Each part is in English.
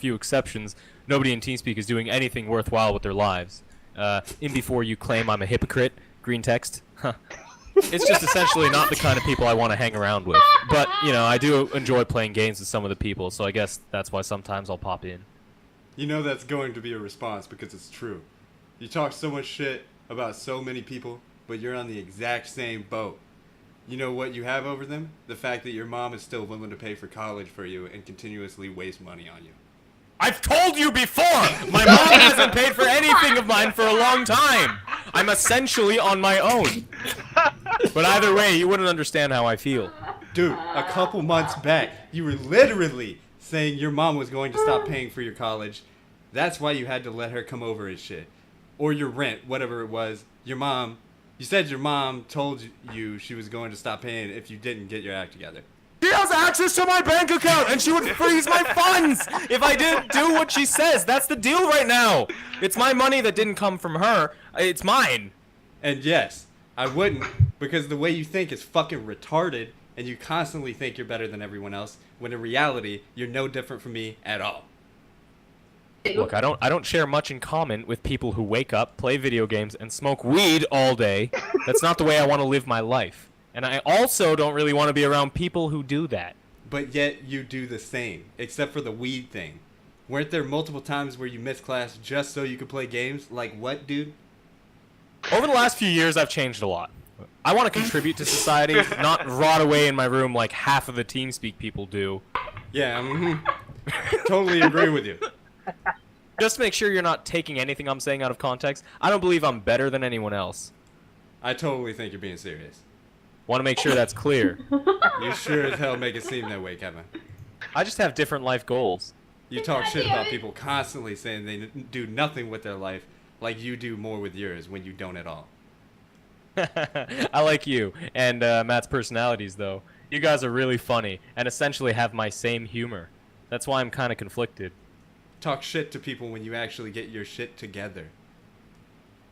few exceptions, nobody in TeamSpeak is doing anything worthwhile with their lives. In before you claim I'm a hypocrite, green text. Huh. It's just essentially not the kind of people I want to hang around with. But, I do enjoy playing games with some of the people, so I guess that's why sometimes I'll pop in. You know that's going to be a response because it's true. You talk so much shit about so many people, but you're on the exact same boat. You know what you have over them? The fact that your mom is still willing to pay for college for you and continuously waste money on you. I've told you before! My mom hasn't paid for anything of mine for a long time! I'm essentially on my own. But either way, you wouldn't understand how I feel. Dude, a couple months back, you were literally saying your mom was going to stop paying for your college. That's why you had to let her come over and shit. Or your rent, whatever it was. You said your mom told you she was going to stop paying if you didn't get your act together. She has access to my bank account, and she would freeze my funds if I didn't do what she says. That's the deal right now. It's my money that didn't come from her. It's mine. And yes, I wouldn't, because the way you think is fucking retarded, and you constantly think you're better than everyone else, when in reality, you're no different from me at all. Look, I don't share much in common with people who wake up, play video games, and smoke weed all day. That's not the way I want to live my life. And I also don't really want to be around people who do that. But yet you do the same, except for the weed thing. Weren't there multiple times where you missed class just so you could play games? Like what, dude? Over the last few years, I've changed a lot. I want to contribute to society, not rot away in my room like half of the TeamSpeak people do. Yeah, totally agree with you. Just to make sure you're not taking anything I'm saying out of context, I don't believe I'm better than anyone else. I totally think you're being serious. Want to make sure that's clear. You sure as hell make it seem that way, Kevin. I just have different life goals. You talk shit about people constantly saying they do nothing with their life, like you do more with yours when you don't at all. I like you and Matt's personalities, though. You guys are really funny and essentially have my same humor. That's why I'm kind of conflicted. Talk shit to people when you actually get your shit together.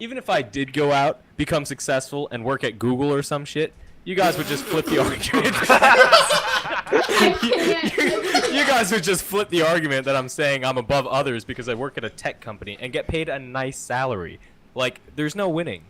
Even if I did go out, become successful, and work at Google or some shit, you guys would just flip the argument. You guys would just flip the argument that I'm saying I'm above others because I work at a tech company and get paid a nice salary. Like, there's no winning.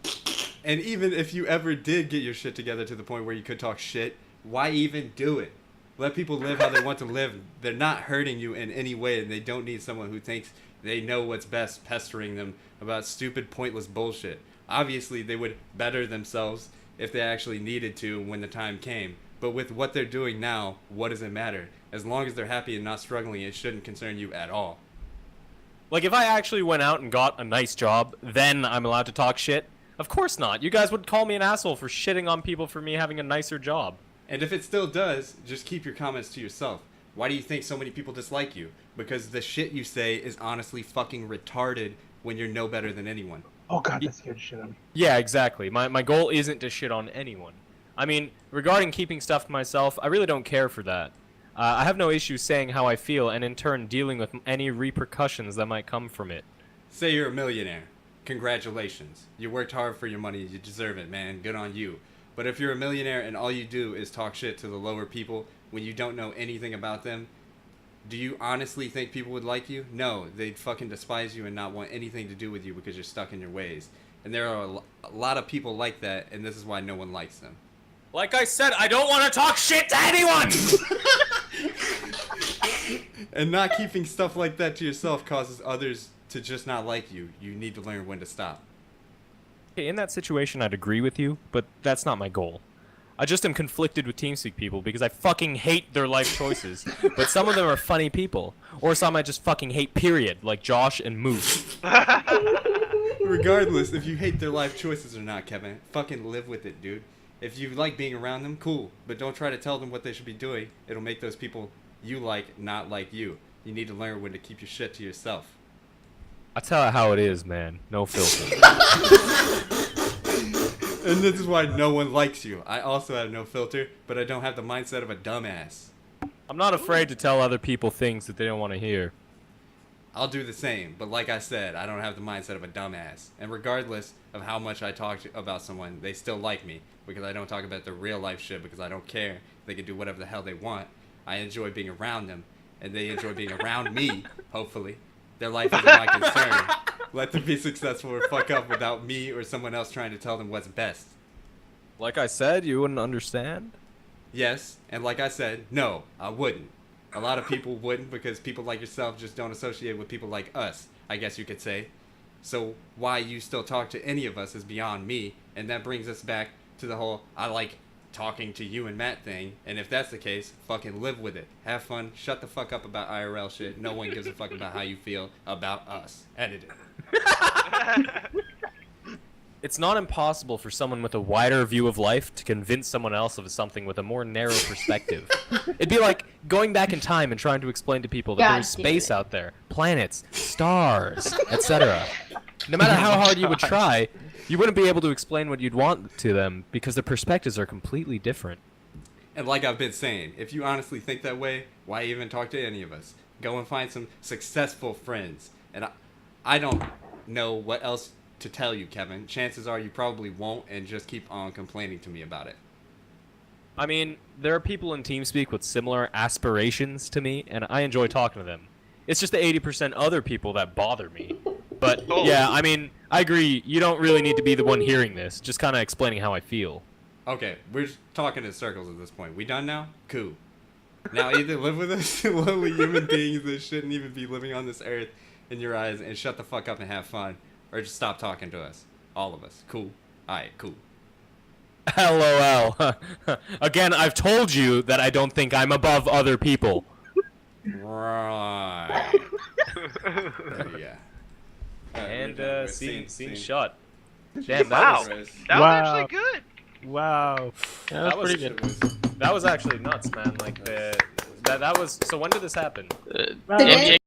And even if you ever did get your shit together to the point where you could talk shit, why even do it? Let people live how they want to live. They're not hurting you in any way, and they don't need someone who thinks they know what's best pestering them about stupid, pointless bullshit. Obviously, they would better themselves if they actually needed to when the time came. But with what they're doing now, what does it matter? As long as they're happy and not struggling, it shouldn't concern you at all. Like, if I actually went out and got a nice job, then I'm allowed to talk shit? Of course not. You guys would call me an asshole for shitting on people for me having a nicer job. And if it still does, just keep your comments to yourself. Why do you think so many people dislike you? Because the shit you say is honestly fucking retarded when you're no better than anyone. Oh god, that scared shit out of me. Yeah, exactly. My goal isn't to shit on anyone. I mean, regarding keeping stuff to myself, I really don't care for that. I have no issue saying how I feel and in turn dealing with any repercussions that might come from it. Say you're a millionaire. Congratulations. You worked hard for your money. You deserve it, man. Good on you. But if you're a millionaire and all you do is talk shit to the lower people when you don't know anything about them, do you honestly think people would like you? No, they'd fucking despise you and not want anything to do with you because you're stuck in your ways. And there are a lot of people like that, and this is why no one likes them. Like I said, I don't want to talk shit to anyone! And not keeping stuff like that to yourself causes others to just not like you. You need to learn when to stop. Okay, in that situation, I'd agree with you, but that's not my goal. I just am conflicted with TeamSpeak people because I fucking hate their life choices. But some of them are funny people. Or some I just fucking hate, period, like Josh and Moose. Regardless, if you hate their life choices or not, Kevin, fucking live with it, dude. If you like being around them, cool. But don't try to tell them what they should be doing. It'll make those people you like not like you. You need to learn when to keep your shit to yourself. I tell it how it is, man. No filter. And this is why no one likes you. I also have no filter, but I don't have the mindset of a dumbass. I'm not afraid to tell other people things that they don't want to hear. I'll do the same, but like I said, I don't have the mindset of a dumbass. And regardless of how much I talk about someone, they still like me because I don't talk about their real life shit because I don't care. They can do whatever the hell they want. I enjoy being around them. and they enjoy being around me, hopefully. Their life isn't my concern. Let them be successful or fuck up without me or someone else trying to tell them what's best. Like I said, you wouldn't understand. Yes, and like I said, no, I wouldn't. A lot of people wouldn't because people like yourself just don't associate with people like us, I guess you could say. So why you still talk to any of us is beyond me, and that brings us back to the whole I like talking to you and Matt thing, and if that's the case, fucking live with it. Have fun, shut the fuck up about IRL shit. No one gives a fuck about how you feel about us. Edit it. It's not impossible for someone with a wider view of life to convince someone else of something with a more narrow perspective. It'd be like going back in time and trying to explain to people that God there's damn space it. out there, planets, stars, etc. No matter how hard you would try, you wouldn't be able to explain what you'd want to them because the perspectives are completely different. And like I've been saying, if you honestly think that way, why even talk to any of us? Go and find some successful friends. And I don't know what else to tell you, Kevin. Chances are you probably won't, and just keep on complaining to me about it. I mean, there are people in TeamSpeak with similar aspirations to me, and I enjoy talking to them. It's just the 80% other people that bother me. But, yeah, I mean, I agree, you don't really need to be the one hearing this, just kind of explaining how I feel. Okay, we're just talking in circles at this point. We done now? Cool. Now either live with us, lowly human beings that shouldn't even be living on this earth in your eyes, and shut the fuck up and have fun. Or just stop talking to us. All of us. Cool. Alright, cool. LOL. Again, I've told you that I don't think I'm above other people. Right. Yeah. And, scene shut. Damn, Wow. that was... That Wow. was actually good. Wow. That was pretty good. That was actually nuts, man. Like, that was... So when did this happen? Today?